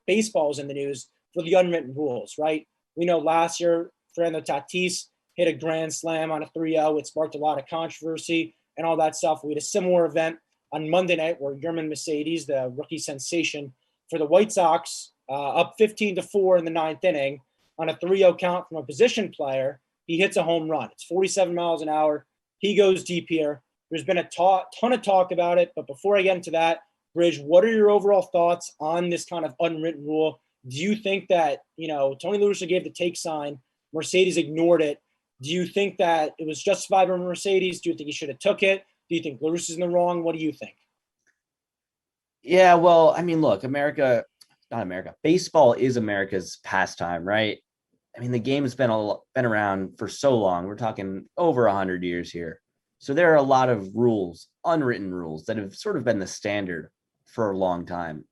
baseball is in the news for the unwritten rules, right? We know last year, Fernando Tatis hit a grand slam on a 3-0. It sparked a lot of controversy and all that stuff. We had a similar event on Monday night where Yermin Mercedes, the rookie sensation for the White Sox, up 15-4 in the ninth inning on a 3-0 count from a position player, he hits a home run. It's 47 miles an hour. He goes deep here. There's been a ton of talk about it. But before I get into that, Bridge, what are your overall thoughts on this kind of unwritten rule? Do you think that, Tony La Russa gave the take sign, Mercedes ignored it? Do you think that it was justified by Mercedes? Do you think he should have took it? Do you think La Russa's in the wrong? What do you think? Yeah, well, I mean, look, baseball is America's pastime, right? I mean, the game's been around for so long. We're talking over 100 years here. So there are a lot of rules, unwritten rules, that have sort of been the standard for a long time.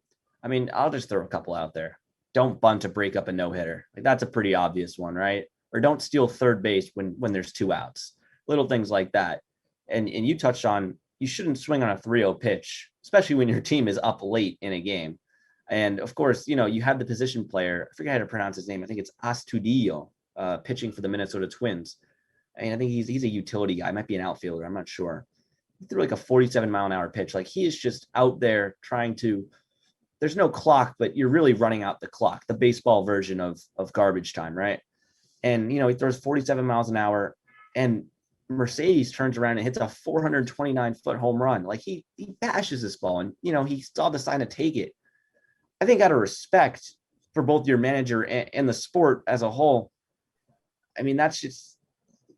I mean, I'll just throw a couple out there. Don't bunt to break up a no-hitter. Like, that's a pretty obvious one, right? Or don't steal third base when there's 2 outs. Little things like that. And you touched on, you shouldn't swing on a 3-0 pitch, especially when your team is up late in a game. And of course, you have the position player. I forget how to pronounce his name. I think it's Astudillo, pitching for the Minnesota Twins. I think he's a utility guy. Might be an outfielder. I'm not sure. He threw like a 47-mile-an-hour pitch. Like, he is just out there trying to. There's no clock, but you're really running out the clock. The baseball version of garbage time, right? And he throws 47 miles an hour, and Mercedes turns around and hits a 429-foot home run. Like, he bashes this ball, and he saw the sign to take it. I think out of respect for both your manager and the sport as a whole, I mean, that's just.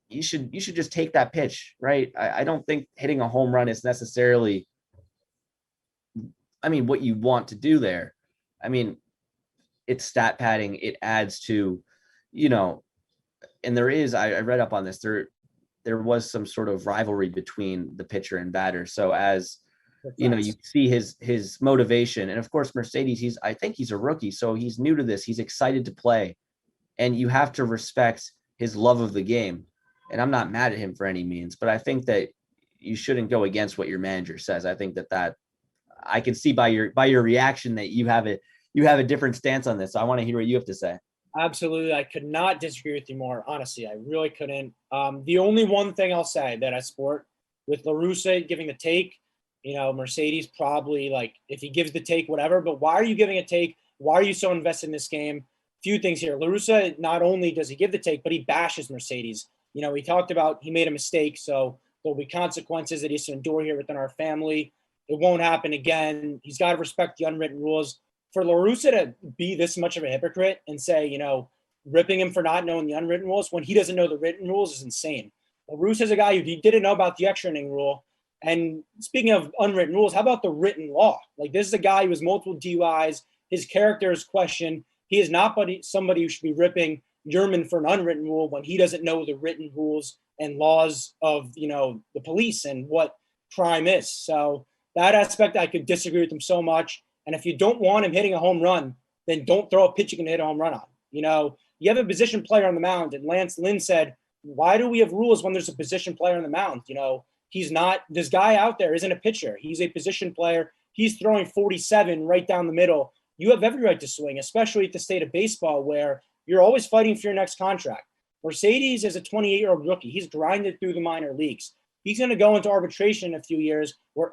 You should just take that pitch, right? I don't think hitting a home run is necessarily, what you want to do there. I mean, it's stat padding. It adds to, and there is, I read up on this, there was some sort of rivalry between the pitcher and batter. So as, you see his motivation, and of course, Mercedes, I think he's a rookie, so he's new to this. He's excited to play, and you have to respect his love of the game. And I'm not mad at him for any means, but I think that you shouldn't go against what your manager says. I think that I can see by your reaction that you have a different stance on this. So I want to hear what you have to say. Absolutely. I could not disagree with you more. Honestly, I really couldn't. The only one thing I'll say that I support with La Russa giving the take, Mercedes probably, like, if he gives the take, whatever, but why are you giving a take? Why are you so invested in this game? Few things here. La Russa, not only does he give the take, but he bashes Mercedes. He talked about he made a mistake, so there'll be consequences that he has to endure here within our family. It won't happen again. He's got to respect the unwritten rules. For La Russa to be this much of a hypocrite and say, ripping him for not knowing the unwritten rules when he doesn't know the written rules is insane. La Russa is a guy who didn't know about the extra inning rule. And speaking of unwritten rules, how about the written law? Like, this is a guy who has multiple DUIs. His character is questioned. He is not somebody who should be ripping Yermin for an unwritten rule when he doesn't know the written rules and laws of, the police and what crime is. So that aspect, I could disagree with him so much. And if you don't want him hitting a home run, then don't throw a pitch you can hit a home run on. You have a position player on the mound, and Lance Lynn said, why do we have rules when there's a position player on the mound? He's not, this guy out there isn't a pitcher. He's a position player. He's throwing 47 right down the middle. You have every right to swing, especially at the state of baseball where you're always fighting for your next contract. Mercedes is a 28-year-old rookie. He's grinded through the minor leagues. He's going to go into arbitration in a few years where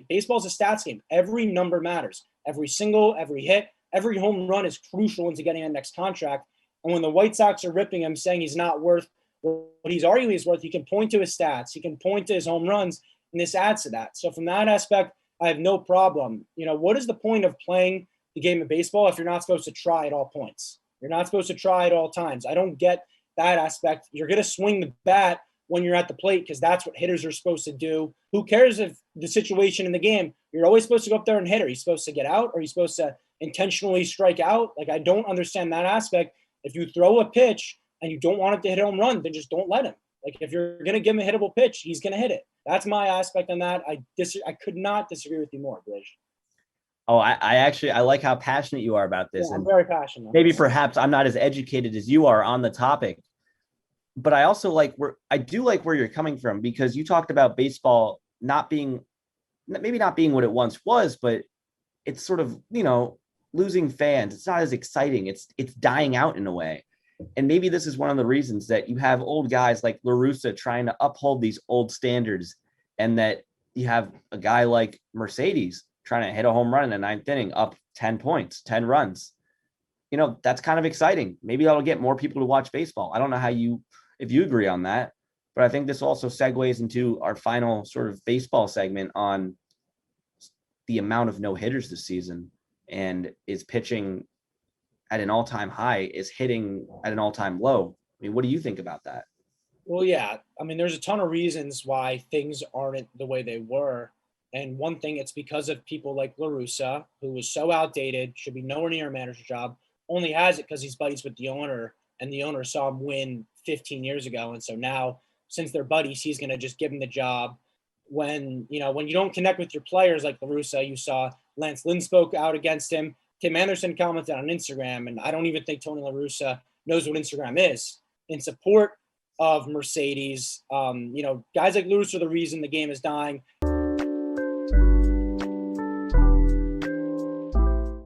baseball's a stats game. Every number matters. Every single, every hit, every home run is crucial into getting a next contract. And when the White Sox are ripping him, saying he's not worth what he's arguing he's worth, he can point to his stats. He can point to his home runs, and this adds to that. So from that aspect, I have no problem. What is the point of playing the game of baseball if you're not supposed to try at all points? You're not supposed to try at all times. I don't get that aspect. You're going to swing the bat when you're at the plate because that's what hitters are supposed to do. Who cares if the situation in the game, you're always supposed to go up there and hit. Are you supposed to get out? Or are you supposed to intentionally strike out? Like, I don't understand that aspect. If you throw a pitch and you don't want it to hit a home run, then just don't let him. Like, if you're going to give him a hittable pitch, he's going to hit it. That's my aspect on that. I could not disagree with you more, Bridge. Oh, I like how passionate you are about this. Yeah, I'm very passionate. Maybe perhaps I'm not as educated as you are on the topic, but I also I do like where you're coming from, because you talked about baseball maybe not being what it once was, but it's sort of, losing fans. It's not as exciting. It's dying out in a way. And maybe this is one of the reasons that you have old guys like La Russa trying to uphold these old standards, and that you have a guy like Mercedes trying to hit a home run in the ninth inning, up 10 points, 10 runs. That's kind of exciting. Maybe that'll get more people to watch baseball. I don't know if you agree on that, but I think this also segues into our final sort of baseball segment on the amount of no hitters this season, and is pitching at an all-time high, is hitting at an all-time low. I mean, what do you think about that? Well, yeah. I mean, there's a ton of reasons why things aren't the way they were. And one thing, it's because of people like La Russa, who is so outdated, should be nowhere near a manager job, only has it because he's buddies with the owner, and the owner saw him win 15 years ago. And so now, since they're buddies, he's going to just give him the job. When you don't connect with your players like La Russa, you saw Lance Lynn spoke out against him. Tim Anderson commented on Instagram, and I don't even think Tony La Russa knows what Instagram is, in support of Mercedes. Guys like Lewis are the reason the game is dying.